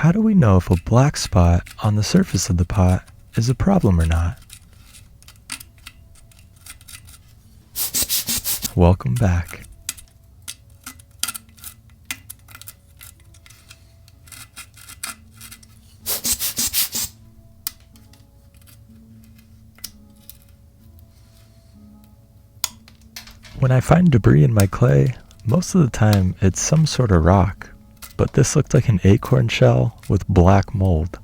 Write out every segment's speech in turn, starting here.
How do we know if a black spot on the surface of the pot is a problem or not? Welcome back. When I find debris in my clay, most of the time it's some sort of rock, but this looked like an acorn shell with black mold.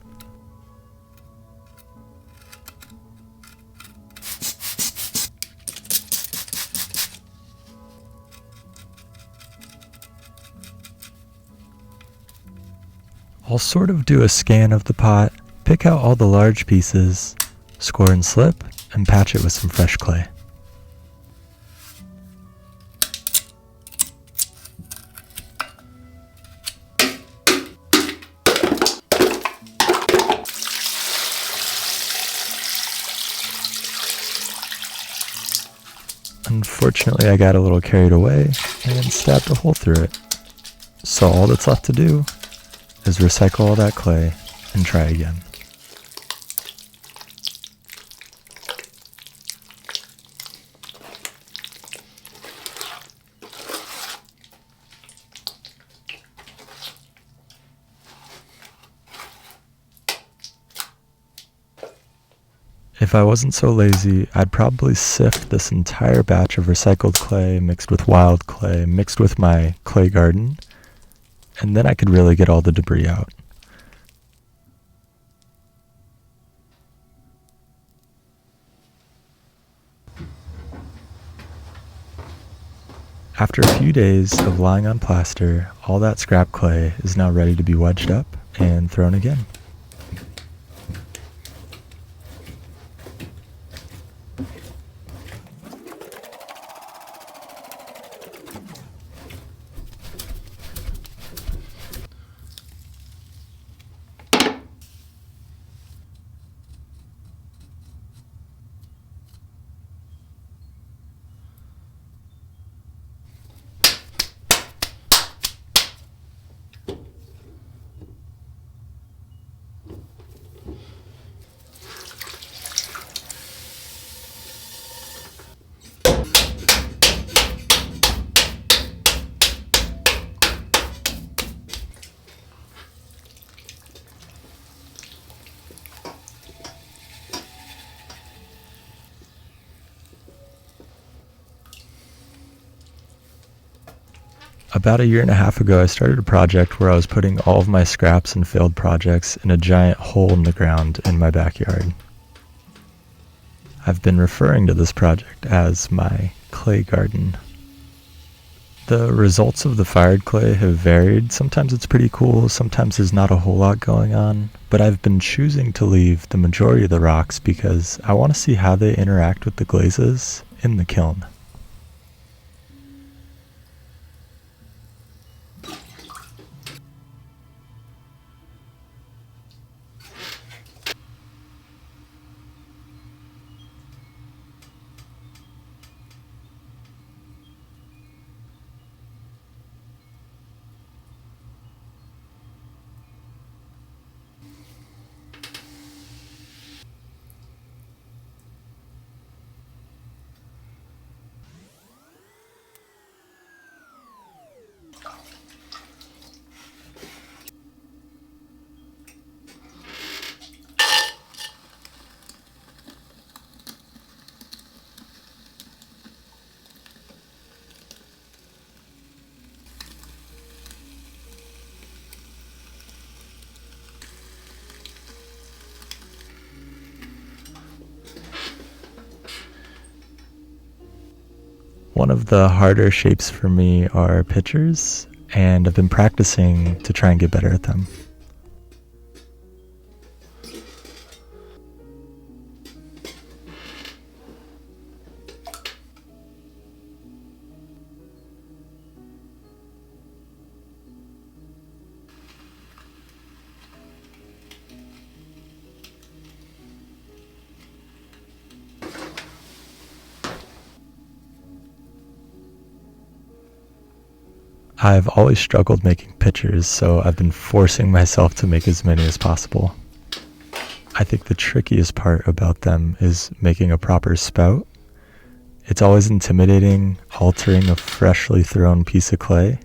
I'll sort of do a scan of the pot, pick out all the large pieces, score and slip, and patch it with some fresh clay. Unfortunately, I got a little carried away and stabbed a hole through it. So all that's left to do is recycle all that clay and try again. If I wasn't so lazy, I'd probably sift this entire batch of recycled clay mixed with wild clay, mixed with my clay garden, and then I could really get all the debris out. After a few days of lying on plaster, all that scrap clay is now ready to be wedged up and thrown again. About a year and a half ago, I started a project where I was putting all of my scraps and failed projects in a giant hole in the ground in my backyard. I've been referring to this project as my clay garden. The results of the fired clay have varied. Sometimes it's pretty cool, sometimes there's not a whole lot going on, but I've been choosing to leave the majority of the rocks because I want to see how they interact with the glazes in the kiln. One of the harder shapes for me are pitchers, and I've been practicing to try and get better at them. I've always struggled making pictures, so I've been forcing myself to make as many as possible. I think the trickiest part about them is making a proper spout. It's always intimidating altering a freshly thrown piece of clay,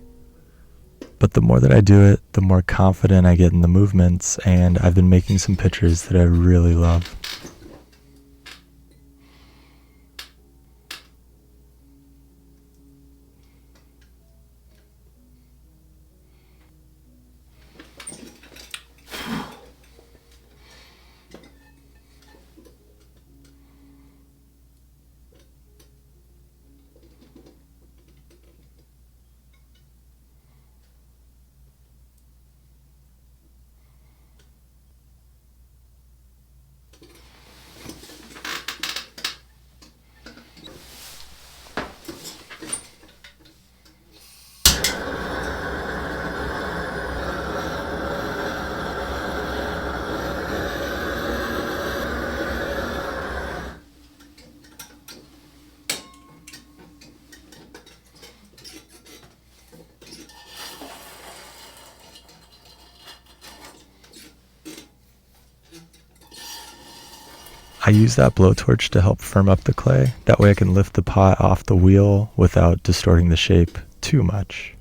but the more that I do it, the more confident I get in the movements, and I've been making some pictures that I really love. I use that blowtorch to help firm up the clay. That way I can lift the pot off the wheel without distorting the shape too much.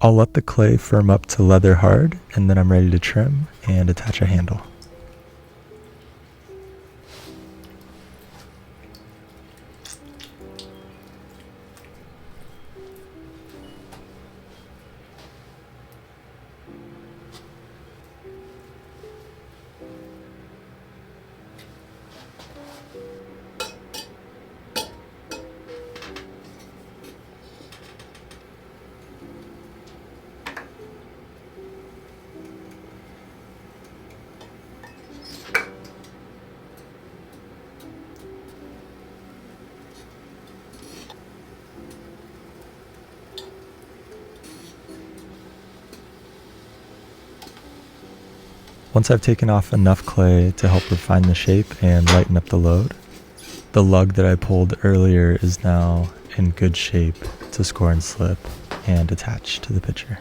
I'll let the clay firm up to leather hard, and then I'm ready to trim and attach a handle. Once I've taken off enough clay to help refine the shape and lighten up the load, the lug that I pulled earlier is now in good shape to score and slip and attach to the picture.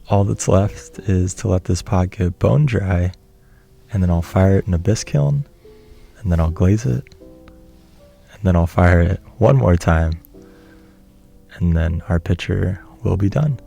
All that's left is to let this pot get bone dry, and then I'll fire it in a bisque kiln, and then I'll glaze it, and then I'll fire it one more time, and then our picture will be done.